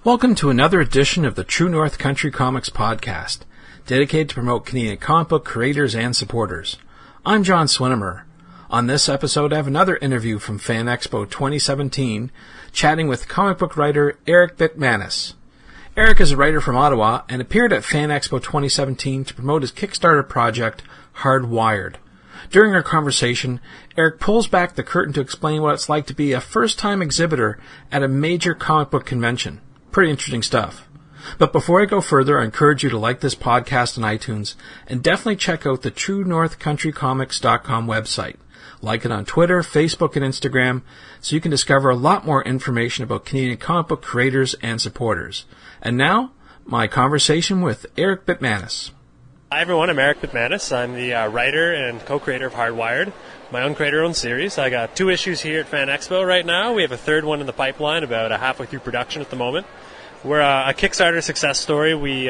Welcome to another edition of the True North Country Comics podcast, dedicated to promote Canadian comic book creators and supporters. I'm John Swinimer. On this episode, I have another interview from Fan Expo 2017, chatting with comic book writer Erik Bitmanis. Erik is a writer from Ottawa and appeared at Fan Expo 2017 to promote his Kickstarter project, Hardwired. During our conversation, Erik pulls back the curtain to explain what it's like to be a first-time exhibitor at a major comic book convention. Pretty interesting stuff. But before I go further, I encourage you to like this podcast on iTunes and definitely check out the TrueNorthCountryComics.com website. Like it on Twitter, Facebook, and Instagram so you can discover a lot more information about Canadian comic book creators and supporters. And now, my conversation with Erik Bitmanis. Hi everyone, I'm Erik Bitmanis. I'm the writer and co-creator of Hardwired, my own creator-owned series. I got 2 issues here at Fan Expo right now. We have a 3rd one in the pipeline, about halfway through production at the moment. We're a Kickstarter success story. We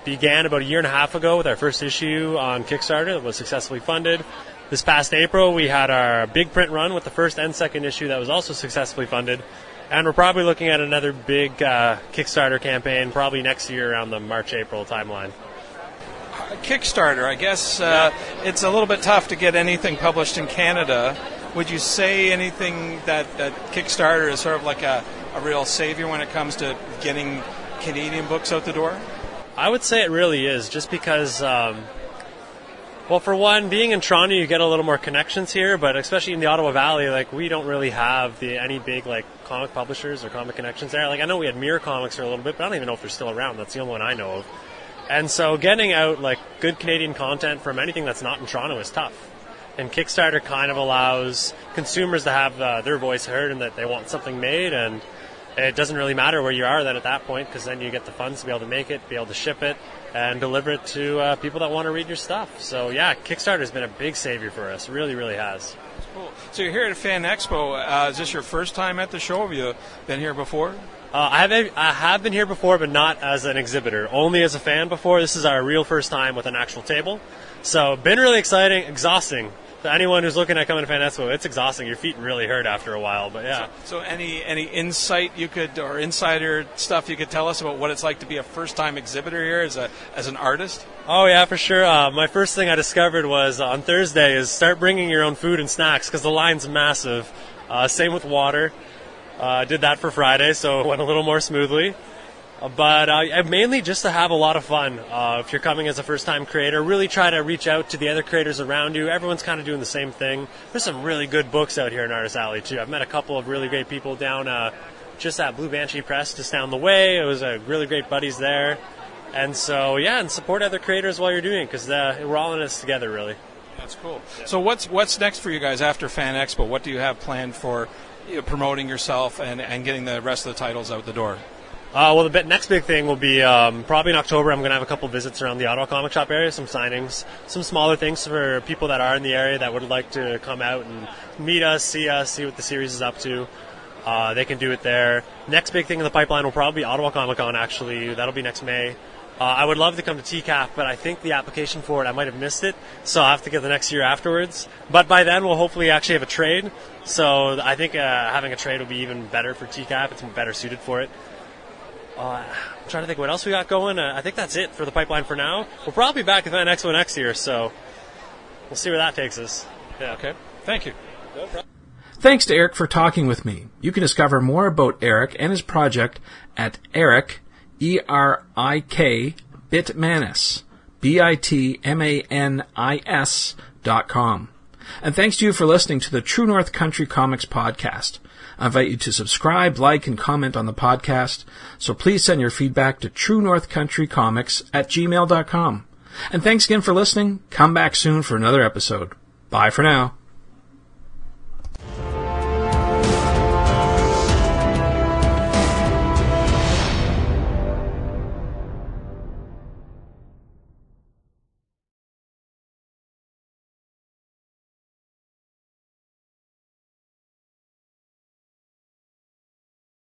began about a year and a half ago with our first issue on Kickstarter that was successfully funded. This past April, we had our big print run with the first and second issue that was also successfully funded. And we're probably looking at another big Kickstarter campaign probably next year around the March-April timeline. Kickstarter, I guess it's a little bit tough to get anything published in Canada. Would you say anything that Kickstarter is sort of like a real savior when it comes to getting Canadian books out the door? I would say it really is, just because, well, for one, being in Toronto, you get a little more connections here, but especially in the Ottawa Valley, we don't really have any big, comic publishers or comic connections there. I know we had Mirror Comics for a little bit, but I don't even know if they're still around. That's the only one I know of. And so getting out, good Canadian content from anything that's not in Toronto is tough. And Kickstarter kind of allows consumers to have their voice heard and that they want something made, and it doesn't really matter where you are then at that point, because then you get the funds to be able to make it, be able to ship it, and deliver it to people that want to read your stuff. So yeah, Kickstarter's been a big savior for us. It really, really has. Cool. So you're here at Fan Expo. Is this your first time at the show? Have you been here before? I have been here before, but not as an exhibitor. Only as a fan before. This is our real first time with an actual table. So been really exciting, exhausting. To anyone who's looking at coming to Fan Expo, it's exhausting. Your feet really hurt after a while, but yeah. So any insight you could, or insider stuff you could tell us about what it's like to be a first-time exhibitor here as an artist? Oh yeah, for sure. My first thing I discovered was on Thursday is start bringing your own food and snacks, because the line's massive. Same with water. Did that for Friday, so it went a little more smoothly. But mainly just to have a lot of fun. If you're coming as a first-time creator, really try to reach out to the other creators around you. Everyone's kind of doing the same thing. There's some really good books out here in Artist Alley, too. I've met a couple of really great people down just at Blue Banshee Press just down the way. It was really great buddies there. And so, yeah, and support other creators while you're doing it, because we're all in this together, really. That's cool. So what's next for you guys after Fan Expo? What do you have planned for promoting yourself and getting the rest of the titles out the door? Well, the next big thing will be probably in October. I'm going to have a couple visits around the Ottawa Comic Shop area, some signings, some smaller things for people that are in the area that would like to come out and meet us, see what the series is up to. They can do it there. Next big thing in the pipeline will probably be Ottawa Comic Con, actually. That'll be next May. I would love to come to TCAF, but I think the application for it, I might have missed it, so I'll have to get the next year afterwards. But by then, we'll hopefully actually have a trade. So I think having a trade will be even better for TCAF. It's better suited for it. I'm trying to think what else we got going. I think that's it for the pipeline for now. We'll probably be back at Fan Expo next year, so we'll see where that takes us. Yeah. Okay. Thank you. No problem. Thanks to Erik for talking with me. You can discover more about Erik and his project at Erik, E-R-I-K, Bitmanis, BITMANIS.com. And thanks to you for listening to the True North Country Comics podcast. I invite you to subscribe, like, and comment on the podcast, so please send your feedback to truenorthcountrycomics@gmail.com. And thanks again for listening. Come back soon for another episode. Bye for now.